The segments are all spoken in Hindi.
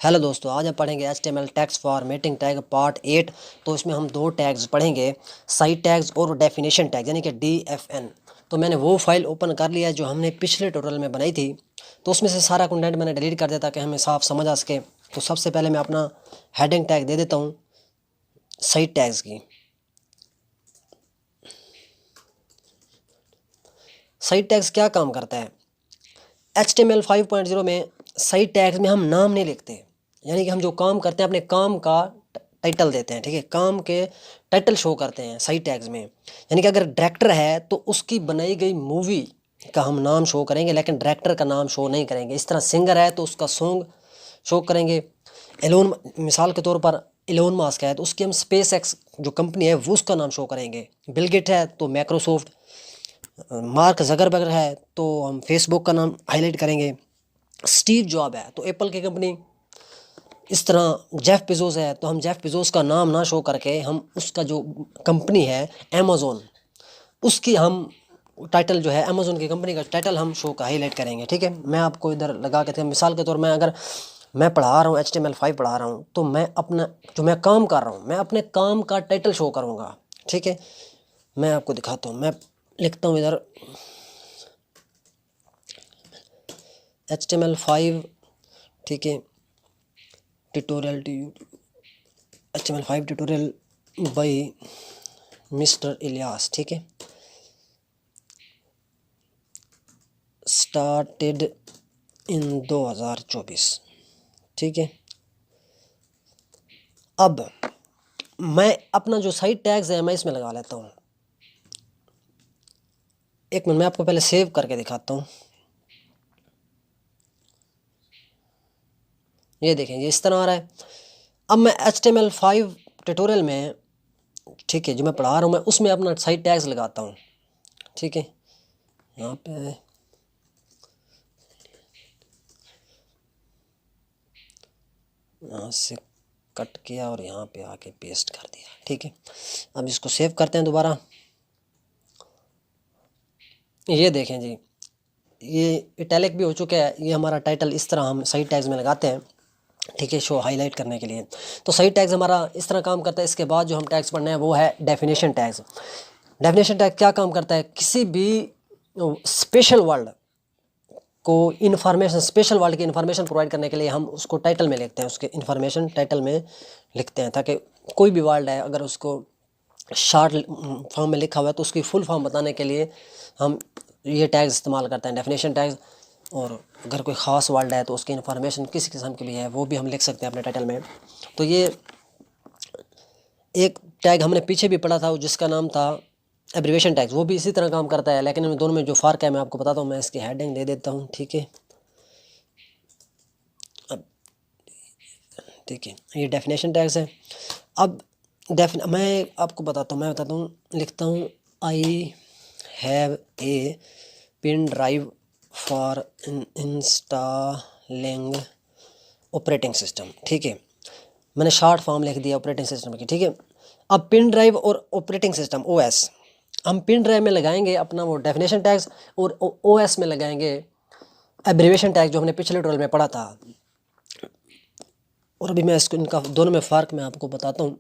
हेलो दोस्तों, आज हम पढ़ेंगे HTML tags formatting tag part 8। तो इसमें हम दो टैग्स पढ़ेंगे, साइट टैग्स और डेफिनेशन टैग यानी कि DFN। तो मैंने वो फाइल ओपन कर लिया है जो हमने पिछले ट्यूटोरियल में बनाई थी। तो उसमें से सारा कंटेंट मैंने डिलीट कर दिया ताकि हमें साफ समझ आ सके। तो सबसे पहले मैं अपना हेडिंग टैग दे देता हूँ साइट टैग्स की। साइट टैग्स क्या काम करता है? HTML 5.0 में साइट टैग्स में हम नाम नहीं लिखते, यानी कि हम जो काम करते हैं अपने काम का टाइटल देते हैं। ठीक है, काम के टाइटल शो करते हैं साइट टैग्स में। यानी कि अगर डायरेक्टर है तो उसकी बनाई गई मूवी का हम नाम शो करेंगे, लेकिन डायरेक्टर का नाम शो नहीं करेंगे। इस तरह सिंगर है तो उसका सॉन्ग शो करेंगे। एलोन, मिसाल के तौर पर एलोन मास्क है तो उसकी हम स्पेस एक्स जो कंपनी है वो उसका नाम शो करेंगे। बिल गेट है तो माइक्रोसॉफ्ट, मार्क जकरबर्ग है तो हम फेसबुक का नाम हाईलाइट करेंगे। स्टीव जॉब है तो एप्पल की कंपनी। इस तरह जेफ बेजोस है तो हम जेफ बेजोस का नाम ना शो करके हम उसका जो कंपनी है अमेज़ोन, उसकी हम टाइटल जो है अमेज़ोन की कंपनी का टाइटल हम शो का हाईलाइट करेंगे। ठीक है, मैं आपको इधर लगा के मिसाल के तौर में अगर मैं पढ़ा रहा हूँ HTML 5 पढ़ा रहा हूँ तो मैं अपना जो मैं काम कर रहा हूँ मैं अपने काम का टाइटल शो करूँगा। ठीक है, मैं आपको दिखाता हूँ। मैं लिखता हूँ इधर HTML 5, ठीक है, tutorial HTML 5 tutorial bye mister Ilyas. ठीक है, स्टार्टेड इन 2024। ठीक है, अब मैं अपना जो साइट टैग्स है मैं इसमें लगा लेता हूँ। एक मिनट, मैं आपको पहले सेव करके दिखाता हूँ। ये देखें, ये इस तरह आ रहा है। अब मैं HTML 5 ट्यूटोरियल में, ठीक है, जो मैं पढ़ा रहा हूँ मैं उसमें अपना साइट टैग्स लगाता हूँ। ठीक है, यहाँ पे यहाँ से कट किया और यहाँ पे आके पेस्ट कर दिया। ठीक है, अब इसको सेव करते हैं दोबारा। ये देखें जी, ये इटैलिक भी हो चुका है। ये हमारा टाइटल इस तरह हम साइट टैग्स में लगाते हैं। ठीक है, शो हाईलाइट करने के लिए। तो साइट टैग्स हमारा इस तरह काम करता है। इसके बाद जो हम टैग्स पढ़ने हैं वो है डेफिनेशन टैग्स। डेफिनेशन टैग क्या काम करता है? किसी भी स्पेशल वर्ड को इन्फॉर्मेशन, स्पेशल वर्ड की इन्फॉर्मेशन प्रोवाइड करने के लिए हम उसको टाइटल में लिखते हैं, उसके इन्फॉर्मेशन टाइटल में लिखते हैं, ताकि कोई भी वर्ड है अगर उसको शॉर्ट फॉर्म में लिखा हुआ है तो उसकी फुल फॉर्म बताने के लिए हम ये टैग्स इस्तेमाल करते हैं, डेफिनेशन टैग्स। और अगर कोई ख़ास वर्ड है तो उसकी इन्फॉर्मेशन किस किस्म की भी है वो भी हम लिख सकते हैं अपने टाइटल में। तो ये एक टैग हमने पीछे भी पढ़ा था जिसका नाम था एब्रीवेशन टैग्स, वो भी इसी तरह काम करता है, लेकिन इन दोनों में जो फ़र्क है मैं आपको बताता हूँ। मैं इसकी हेडिंग दे देता हूँ। ठीक है, अब ठीक है, ये डेफिनेशन टैग्स है। अब मैं आपको बताता हूँ, मैं बताता हूँ, लिखता हूँ आई have a pen drive for installing operating system. ठीक है, मैंने शॉर्ट फॉर्म लिख दिया ऑपरेटिंग सिस्टम की। ठीक है, अब पिन ड्राइव और ऑपरेटिंग सिस्टम OS, हम पिन ड्राइव में लगाएंगे अपना वो डेफिनेशन टैग्स और OS में लगाएंगे एब्रीवेशन टैग जो हमने पिछले ट्यूटोरियल में पढ़ा था। और अभी मैं इसको इनका दोनों में फ़र्क मैं आपको बताता हूँ।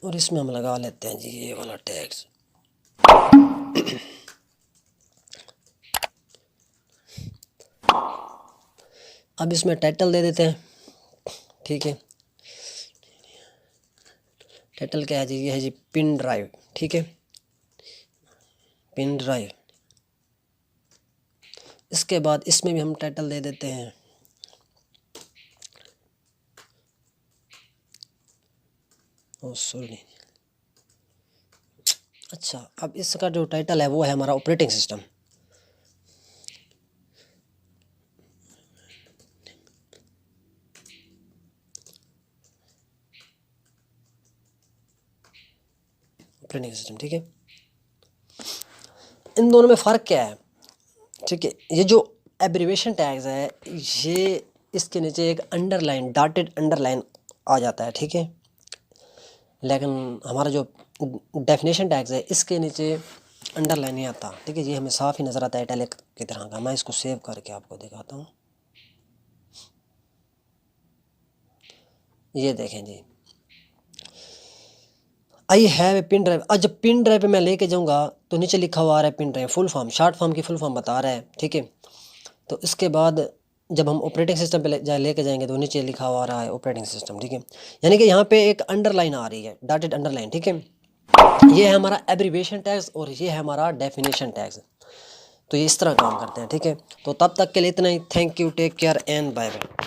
और इसमें हम लगा लेते हैं जी ये वाला टैग्स। अब इसमें टाइटल दे देते हैं। ठीक है, टाइटल क्या है जी? ये है जी पिन ड्राइव। ठीक है, पिन ड्राइव। इसके बाद इसमें भी हम टाइटल दे देते हैं सॉरी, अच्छा, अब इसका जो टाइटल है वो है हमारा ऑपरेटिंग सिस्टम। ऑपरेटिंग सिस्टम, ठीक है। इन दोनों में फ़र्क क्या है? ठीक है, ये जो एब्रीवेशन टैग्स है ये इसके नीचे एक अंडरलाइन, डॉटेड अंडरलाइन आ जाता है, ठीक है। लेकिन हमारा जो डेफिनेशन टैग्स है इसके नीचे अंडरलाइन नहीं आता, ठीक है। ये हमें साफ ही नज़र आता है इटैलिक की तरह का। मैं इसको सेव करके आपको दिखाता हूँ। ये देखें जी, I have a pen drive. आज जब पिन ड्राइव पे मैं लेके जाऊँगा तो नीचे लिखा हुआ आ रहा है pin drive, full form, short form की फुल फॉर्म बता रहा है, ठीक है। तो इसके बाद जब हम ऑपरेटिंग सिस्टम पे लेके जाएंगे तो नीचे लिखा हुआ आ रहा है ऑपरेटिंग सिस्टम, ठीक है। यानी कि यहाँ पे एक अंडरलाइन आ रही है, डॉटेड अंडरलाइन, ठीक है। ये है हमारा एब्रीविएशन टैग्स और ये है हमारा डेफिनेशन टैग्स। तो ये इस तरह काम करते हैं, ठीक है। तो तब तक के लिए इतना ही। Thank you, take care and bye bye.